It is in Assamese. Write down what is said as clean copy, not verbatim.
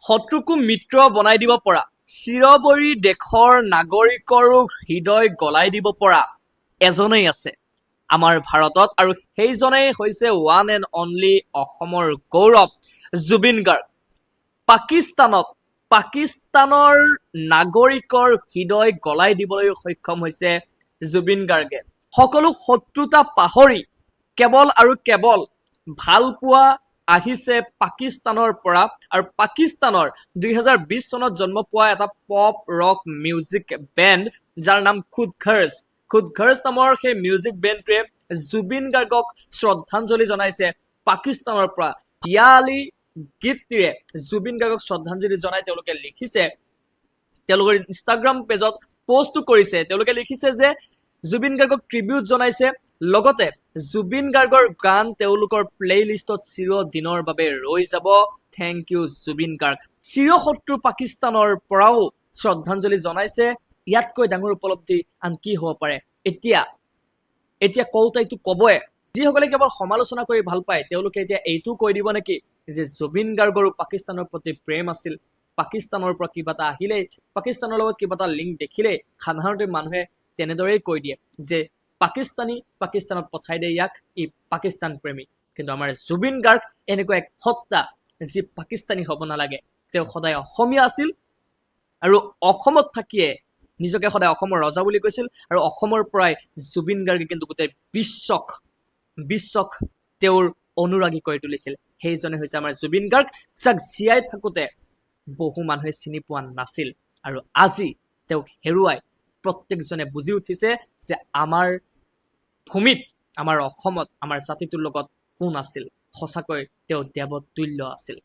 শত্ৰুকো মিত্ৰ বনাই দিব পৰা, চিৰবৈৰী দেশৰ নাগৰিকৰো হৃদয় গলাই দিব পৰা এজনেই আছে আমাৰ ভাৰতত, আৰু সেইজনেই হৈছে ওৱান এণ্ড অনলি অসমৰ গৌৰৱ জুবিন গাৰ্গ। পাকিস্তানৰ নাগৰিকৰ হৃদয় গলাই দিবলৈ সক্ষম হৈছে জুবিন গাৰ্গে। সকলো শত্ৰুতা পাহৰি কেৱল আৰু কেৱল ভাল পোৱা আহিছে পাকিস্তানৰ পৰা, আৰু পাকিস্তানৰ 2020 চনত জন্ম পোৱা এটা পপ ৰক মিউজিক বেণ্ড যাৰ নাম খুদ ঘৰ্ষ নামৰ সেই মিউজিক বেণ্ডটোৱে জুবিন গাৰ্গক শ্ৰদ্ধাঞ্জলি জনাইছে পাকিস্তানৰ পৰা। পিয়ালি গীতটিৰে জুবিন গাৰ্গক শ্ৰদ্ধাঞ্জলি জনাই তেওঁলোকে লিখিছে, তেওঁলোকৰ ইনষ্টাগ্ৰাম পেজত পোষ্টটো কৰিছে, তেওঁলোকে লিখিছে যে জুবিন গাৰ্গক ট্ৰিবিউট জনাইছে, লগতে জুবিন গাৰ্গৰ গান তেওঁলোকৰ প্লেলিষ্টত চিৰদিনৰ বাবে ৰৈ যাব। Thank you Zubeen Garg. চিৰশত্ৰু পাকিস্তানৰ পৰাও শ্ৰদ্ধাঞ্জলি জনাইছে। ইয়াতকৈ ডাঙৰ উপলব্ধি আন কি হ'ব পাৰে? এতিয়া কওঁতাইতো কবয়ে, যিসকলে কেৱল সমালোচনা কৰি ভাল পায় তেওঁলোকে এতিয়া এইটো কৈ দিব নেকি যে জুবিন গাৰ্গৰো পাকিস্তানৰ প্ৰতি প্ৰেম আছিল, পাকিস্তানৰ পৰা কিবা এটা আহিলেই, পাকিস্তানৰ লগত কিবা এটা লিংক দেখিলেই সাধাৰণতে মানুহে তেনেদৰেই কৈ দিয়ে যে পাকিস্তানত পঠাই দিয়ে ইয়াক, ই পাকিস্তান প্ৰেমী। কিন্তু আমাৰ জুবিন গাৰ্গ এনেকুৱা এক সত্তা যি পাকিস্তানী হ'ব নালাগে, তেওঁ সদায় অসমীয়া আছিল, আৰু অসমত থাকিয়ে নিজকে সদায় অসমৰ ৰজা বুলি কৈছিল, আৰু অসমৰ পৰাই জুবিন গাৰ্গে কিন্তু গোটেই বিশ্বক তেওঁৰ অনুৰাগী কৰি তুলিছিল। সেইজনে হৈছে আমাৰ জুবিন গাৰ্গ, যাক জীয়াই থাকোঁতে বহু মানুহে চিনি পোৱা নাছিল, আৰু আজি তেওঁক হেৰুৱাই প্ৰত্যেকজনে বুজি উঠিছে যে আমাৰ ভূমিত, আমাৰ অসমত, আমাৰ জাতিটোৰ লগত কোন আছিল। সঁচাকৈ তেওঁ দেৱতুল্য আছিল।